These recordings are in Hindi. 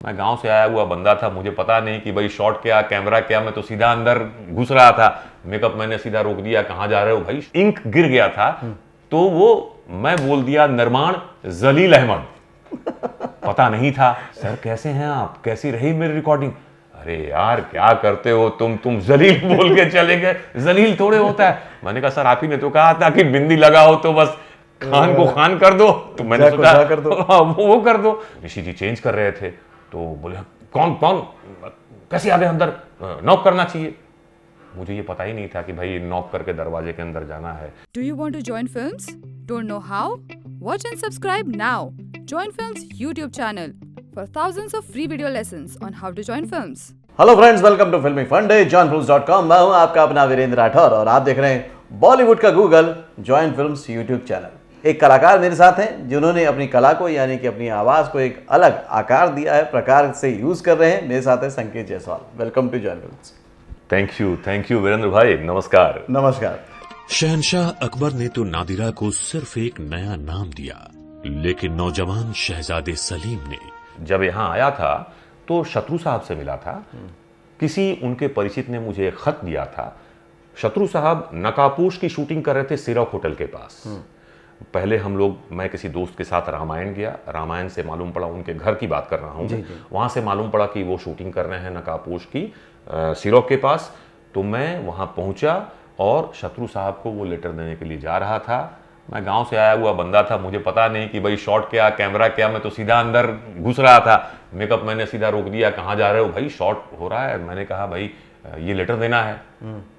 मैं गांव से आया हुआ बंदा था, मुझे पता नहीं कि भाई शॉट क्या कैमरा क्या, मैं तो सीधा अंदर घुस रहा था। मेकअप मैंने सीधा रोक दिया, कहाँ जा रहे हो भाई, इंक गिर गया था। तो वो मैं बोल दिया नरमान जलील अहमद। पता नहीं था। सर कैसे हैं आप, कैसी रही मेरी रिकॉर्डिंग? अरे यार क्या करते हो तुम जलील बोल के चले गए, जलील थोड़े होता है। मैंने कहा सर आप ही ने तो कहा था कि बिंदी लगाओ तो बस खान को खान कर दो, तो मैंने सोचा कर दो। वो कर दो। ऋषि जी चेंज कर रहे थे तो बोले कौन कौन कैसे आ गए अंदर, नॉक करना चाहिए। मुझे ये पता ही नहीं था कि भाई नॉक करके दरवाजे के अंदर जाना है। Do you want to join films? Don't know how? Watch and subscribe now. Join Films YouTube channel for thousands of free video lessons on how to join films. Hello friends, welcome to फिल्मी फंडे joinfilms.com। मैं हूं आपका अपना वीरेंद्र राठौर और आप देख रहे हैं बॉलीवुड का Google join films YouTube channel. एक कलाकार मेरे साथ हैं जिन्होंने अपनी कला को यानी कि अपनी आवाज़ को एक अलग आकार दिया है, प्रकार से यूज़ कर रहे हैं। मेरे साथ है Sanket Jaiswal. Welcome to join films. Thank you Virendra भाई, नमस्कार। नमस्कार। शहंशाह अकबर ने तो नादिरा को सिर्फ एक नया नाम दिया, लेकिन नौजवान शहजादे सलीम ने जब यहाँ आया था तो शत्रु साहब से मिला था। किसी उनके परिचित ने मुझे एक खत दिया था। शत्रु साहब नकाबपोश की शूटिंग कर रहे थे सिरॉक होटल के पास। पहले मैं किसी दोस्त के साथ रामायण गया। रामायण से मालूम पड़ा, उनके घर की बात कर रहा हूँ, वहाँ से मालूम पड़ा कि वो शूटिंग कर रहे हैं नकाबपोश की सिरॉक के पास। तो मैं वहाँ पहुँचा और शत्रु साहब को वो लेटर देने के लिए जा रहा था। मैं गांव से आया हुआ बंदा था, मुझे पता नहीं कि भाई शॉट क्या कैमरा क्या, मैं तो सीधा अंदर घुस रहा था। मेकअप मैंने सीधा रोक दिया, कहाँ जा रहे हो भाई, शॉट हो रहा है। मैंने कहा भाई ये लेटर देना है।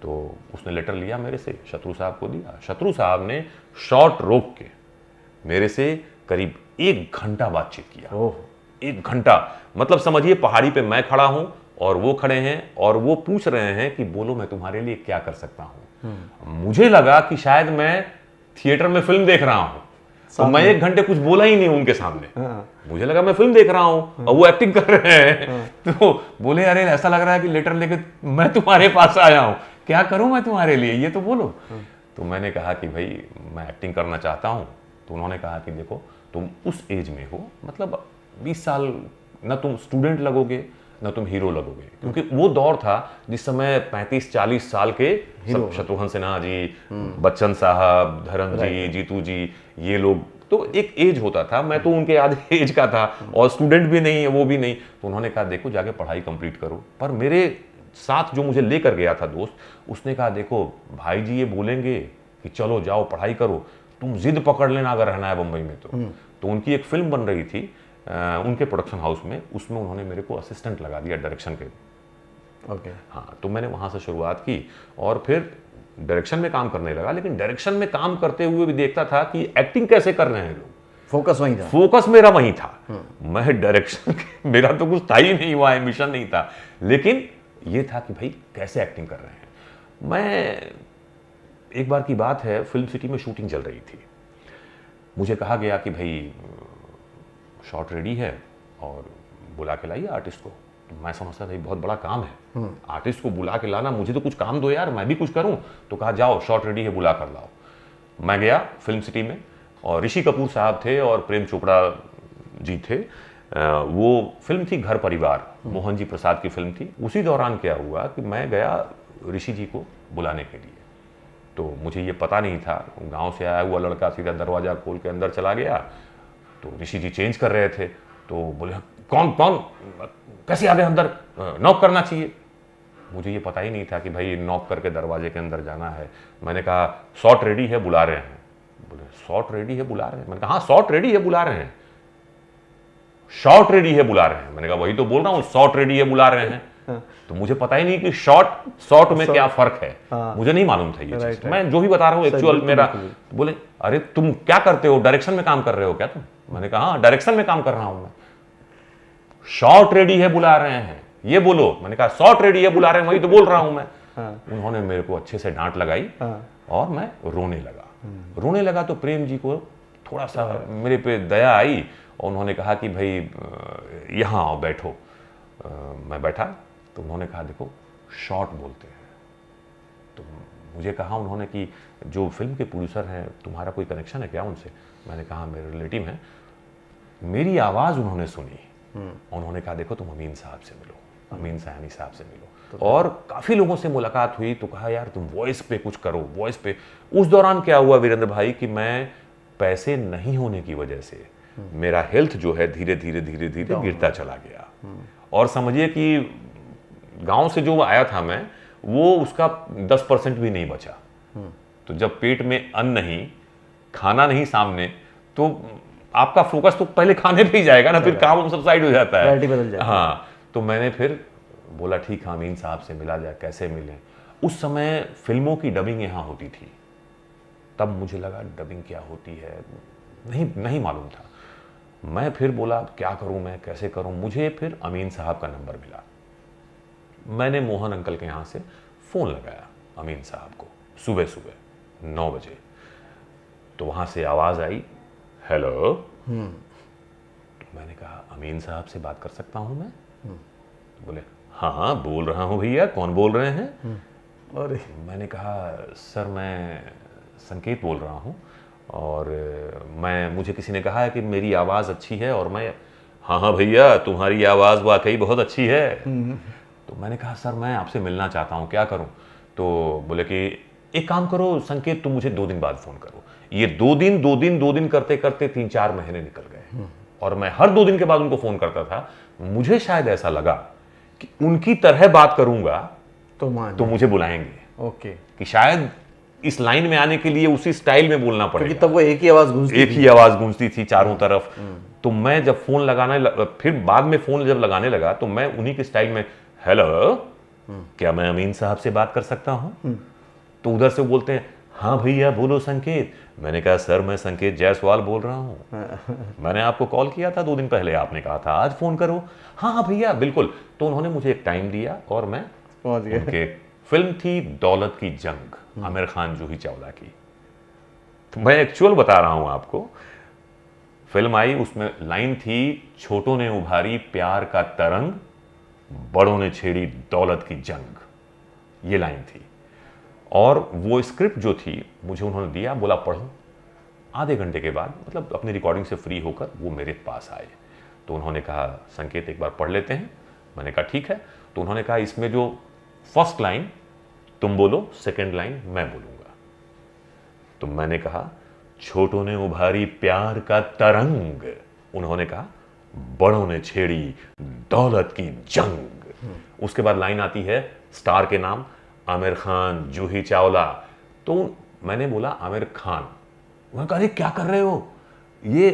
तो उसने लेटर लिया मेरे से, शत्रु साहब को दिया। शत्रु साहब ने शॉट रोक के मेरे से करीब 1 घंटा बातचीत किया। 1 घंटा, मतलब समझिए पहाड़ी पे मैं खड़ा हूं और वो खड़े हैं और वो पूछ रहे हैं कि बोलो मैं तुम्हारे लिए क्या कर सकता हूं। मुझे लगा कि शायद मैं थिएटर में फिल्म देख रहा हूं, तो मैं 1 घंटे कुछ बोला ही नहीं उनके सामने। मुझे लगा मैं फिल्म देख रहा हूं और वो एक्टिंग कर रहे हैं। तो बोले अरे ऐसा लग रहा है कि लेटर लेके मैं तुम्हारे पास आया हूं, क्या करूं मैं तुम्हारे लिए, ये तो बोलो। तो मैंने कहा कि भाई मैं एक्टिंग करना चाहता हूं। तो उन्होंने कहा कि देखो तुम उस एज में हो, मतलब 20 साल, ना तुम स्टूडेंट लगोगे ना तुम हीरो लगोगे, क्योंकि वो दौर था जिस समय 35-40 साल के शत्रुघ्न सिन्हा जी, बच्चन साहब, धर्म जी, जीतू जी, ये लोग, तो एक एज होता था। मैं तो उनके आधे एज का था और स्टूडेंट भी नहीं है, वो भी नहीं। तो उन्होंने कहा देखो जाके पढ़ाई कंप्लीट करो। पर मेरे साथ जो मुझे लेकर गया था दोस्त, उसने कहा देखो भाई जी ये बोलेंगे कि चलो जाओ पढ़ाई करो, तुम जिद पकड़ लेना अगर रहना है बम्बई में। तो उनकी एक फिल्म बन रही थी उनके प्रोडक्शन हाउस में, उसमें उन्होंने मेरे को असिस्टेंट लगा दिया डायरेक्शन के। हाँ, तो मैंने वहाँ से शुरुआत की और फिर डायरेक्शन में काम करने लगा। लेकिन डायरेक्शन में काम करते हुए भी देखता था कि एक्टिंग कैसे कर रहे हैं लोग। फोकस वहीं था, फोकस मेरा वहीं था। मैं डायरेक्शन मेरा तो कुछ था ही नहीं, वहाँ एम्बिशन नहीं था, लेकिन ये था कि भाई कैसे एक्टिंग कर रहे हैं। मैं एक बार की बात है, फिल्म सिटी में शूटिंग चल रही थी। मुझे कहा गया कि भाई शॉट रेडी है और बुला के लाइए आर्टिस्ट को। तो मैं समझता था ये बहुत बड़ा काम है, आर्टिस्ट को बुला के लाना, मुझे तो कुछ काम दो यार, मैं भी कुछ करूं। तो कहा जाओ शॉट रेडी है, बुला कर लाओ। मैं गया फिल्म सिटी में और ऋषि कपूर साहब थे और प्रेम चोपड़ा जी थे। वो फिल्म थी घर परिवार, मोहन जी प्रसाद की फिल्म थी। उसी दौरान क्या हुआ कि मैं गया ऋषि जी को बुलाने के लिए। तो मुझे ये पता नहीं था, गाँव से आया हुआ लड़का सीधा दरवाजा खोल के अंदर चला गया। तो ऋषि जी चेंज कर रहे थे तो बोले कौन कौन कैसे आ गए अंदर, नॉक करना चाहिए। मुझे ये पता ही नहीं था कि भाई नॉक करके दरवाजे के अंदर जाना है। मैंने कहा शॉट रेडी है, बुला रहे हैं। बोले शॉट रेडी है, बुला रहे हैं? मैंने कहा हाँ शॉट रेडी है, बुला रहे हैं। शॉट रेडी है, बुला रहे हैं? मैंने कहा वही तो बोल रहा हूँ, शॉट रेडी है, बुला रहे हैं। तो मुझे पता ही नहीं कि शॉट में क्या फर्क है। मुझे नहीं मालूम था ये चीज। मैं जो भी बता रहा हूँ एक्चुअल मेरा। बोले अरे तुम क्या करते हो, डायरेक्शन में काम कर रहे हो क्या तुम? मैंने कहा हाँ डायरेक्शन में काम कर रहा हूं मैं। शॉट रेडी है, बुला रहे हैं, ये बोलो। मैंने कहा शॉट रेडी है, बुला रहे हैं, वही तो बोल रहा हूं मैं। उन्होंने मेरे को अच्छे से डांट लगाई और मैं रोने लगा। तो प्रेम जी को थोड़ा सा मेरे पे दया आई और उन्होंने कहा कि भाई यहाँ आओ बैठो। मैं बैठा तो उन्होंने कहा देखो शॉट बोलते हैं। तो मुझे कहा उन्होंने कि जो फिल्म के प्रोड्यूसर हैं तुम्हारा कोई कनेक्शन है क्या उनसे? मैंने कहा मेरे रिलेटिव हैं। मेरी आवाज़ उन्होंने सुनी उन्होंने कहा देखो तुम अमीन साहब से मिलो, अमीन सयानी साहब से मिलो। और काफ़ी लोगों से मुलाकात हुई तो कहा यार तुम वॉइस पे कुछ करो, वॉइस पे। उस दौरान क्या हुआ वीरेंद्र भाई कि मैं पैसे नहीं होने की वजह से मेरा हेल्थ जो है धीरे धीरे धीरे धीरे गिरता चला गया। और समझिए कि गांव से जो आया था मैं, वो उसका 10% भी नहीं बचा। तो जब पेट में अन्न नहीं, खाना नहीं सामने, तो आपका फोकस तो पहले खाने पे ही जाएगा ना, फिर काम सब साइड हो जाता है, बदल जाता है। हाँ, तो मैंने फिर बोला ठीक है अमीन साहब से मिला जाए, कैसे मिलें। उस समय फिल्मों की डबिंग यहाँ होती थी, तब मुझे लगा डबिंग क्या होती है, नहीं मालूम था। मैं फिर बोला क्या करूं मैं, कैसे करूं। मुझे फिर अमीन साहब का नंबर मिला। मैंने मोहन अंकल के यहाँ से फ़ोन लगाया अमीन साहब को सुबह सुबह 9 बजे। तो वहाँ से आवाज़ आई हेलो। तो मैंने कहा अमीन साहब से बात कर सकता हूँ मैं? तो बोले हाँ बोल रहा हूँ भैया, कौन बोल रहे हैं? और मैंने कहा सर मैं संकेत बोल रहा हूँ, और मुझे किसी ने कहा है कि मेरी आवाज़ अच्छी है, और मैं हाँ भैया तुम्हारी आवाज़ वाकई बहुत अच्छी है। तो मैंने कहा सर मैं आपसे मिलना चाहता हूँ, क्या करूँ? तो बोले कि एक काम करो संकेत, तुम मुझे 2 दिन बाद फ़ोन करो। ये 2 दिन करते करते 3-4 महीने निकल गए, और मैं हर 2 दिन के बाद उनको फ़ोन करता था। मुझे शायद ऐसा लगा कि उनकी तरह बात करूँगा तो मुझे बुलाएंगे। ओके, कि शायद इस लाइन में आने के लिए उसी स्टाइल में बोलना पड़ेगा, क्योंकि तब वो एक ही आवाज़ गूंजती थी चारों तरफ। तो मैं जब फ़ोन फिर बाद में फ़ोन जब लगाने लगा तो मैं उन्हीं के स्टाइल में हेलो, क्या मैं अमीन साहब से बात कर सकता हूँ? तो उधर से बोलते हैं हाँ भैया बोलो संकेत। मैंने कहा सर मैं संकेत जायसवाल बोल रहा हूँ, मैंने आपको कॉल किया था 2 दिन पहले, आपने कहा था आज फ़ोन करो। हाँ भैया बिल्कुल। तो उन्होंने मुझे एक टाइम दिया और मैं पहुंच गया। उनके फिल्म थी दौलत की जंग, आमिर खान जूही चावला की। तो मैं एक्चुअल बता रहा हूँ आपको, फिल्म आई, उसमें लाइन थी छोटों ने उभारी प्यार का तरंग, बड़ों ने छेड़ी दौलत की जंग, ये लाइन थी। और वो स्क्रिप्ट जो थी मुझे उन्होंने दिया, बोला पढ़ो। आधे घंटे के बाद मतलब अपनी रिकॉर्डिंग से फ्री होकर वो मेरे पास आए। तो उन्होंने कहा संकेत एक बार पढ़ लेते हैं। मैंने कहा ठीक है। तो उन्होंने कहा इसमें जो फर्स्ट लाइन तुम बोलो, सेकंड लाइन मैं बोलूँगा। तो मैंने कहा छोटों ने उभारी प्यार का तरंग, उन्होंने कहा बड़ों ने छेड़ी दौलत की जंग। उसके बाद लाइन आती है स्टार के नाम, आमिर खान, जूही चावला। तो मैंने बोला आमिर खान। उन्होंने कहा अरे क्या कर रहे हो, ये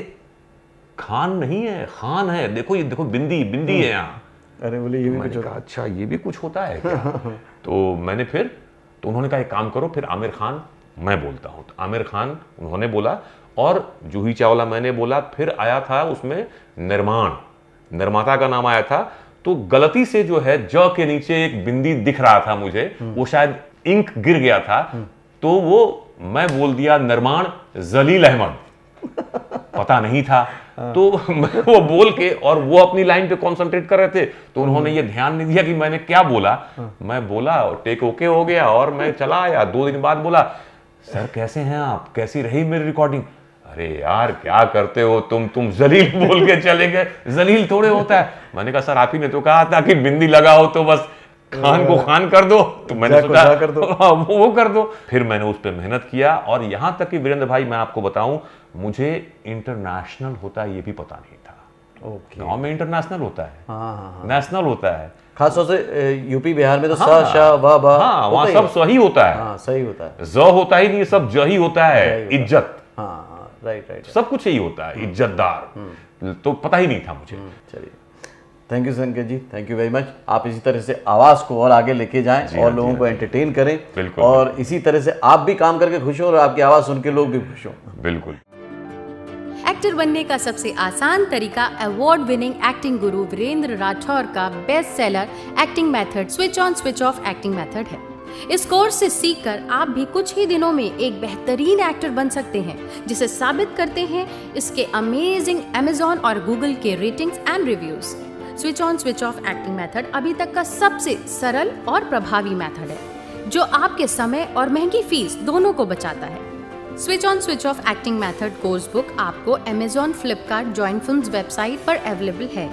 खान नहीं है खान है, देखो ये देखो बिंदी है यहाँ। अरे बोले ये भी कुछ मैंने कहा अच्छा ये भी कुछ होता है क्या? तो मैंने तो उन्होंने कहा एक काम करो, फिर आमिर खान मैं बोलता हूँ। तो आमिर खान उन्होंने बोला और जूही चावला मैंने बोला। फिर आया था उसमें निर्माता का नाम आया था। तो गलती से जो है ज के नीचे एक बिंदी दिख रहा था मुझे, वो शायद इंक गिर गया था, तो वो मैं बोल दिया निर्माण जलील अहमद, पता नहीं था। तो मैं वो बोल के, और वो अपनी लाइन पे कंसंट्रेट कर रहे थे, तो उन्होंने ये ध्यान नहीं दिया कि मैंने क्या बोला। मैं बोला और टेक ओके हो गया और मैं चला आया। 2 दिन बाद बोला सर कैसे हैं आप, कैसी रही मेरी रिकॉर्डिंग? अरे यार क्या करते हो तुम जलील बोल के चले गए, जलील थोड़े होता है। मैंने कहा सर आप ही ने तो कहा था कि बिंदी लगा हो तो बस खान को खान कर दो, तो मैंने सोचा वो कर दो। फिर मैंने उस पर मेहनत किया, और यहां तक कि वीरेंद्र भाई मैं आपको बताऊं, मुझे इंटरनेशनल होता है ये भी पता नहीं था। गांव में इंटरनेशनल होता है, नेशनल होता है, खासतौर से यूपी बिहार में तो सा शा वा बा, हाँ वहाँ सब सही होता है। हाँ सही होता है, ज होता ही नहीं, सब ज ही होता है, इज्जत। हाँ राइट सब कुछ यही होता है, इज्जतदार। तो पता ही नहीं था मुझे। चलिए थैंक यू संकेत जी, थैंक यू वेरी मच। आप इसी तरह से आवाज़ को और आगे लेके जाएं और लोगों को एंटरटेन करें, बिल्कुल, और इसी तरह से आप भी काम करके खुश हो और आपकी आवाज़ सुन के लोग भी खुश हों। बिल्कुल। एक्टर बनने का सबसे आसान तरीका अवार्ड विनिंग एक्टिंग गुरु वीरेंद्र राठौर का best seller acting method switch on switch off acting method है। इस कोर्स से सीखकर आप भी कुछ ही दिनों में एक बेहतरीन एक्टर बन सकते हैं, जिसे साबित करते हैं इसके अमेजिंग Amazon और Google के ratings and reviews. Switch on switch off acting method अभी तक का सबसे सरल और प्रभावी मेथड है, जो आपके समय और महंगी फीस दोनों को बचाता है। Switch on switch off acting method course book आपको Amazon, Flipkart, join films website पर अवेलेबल है।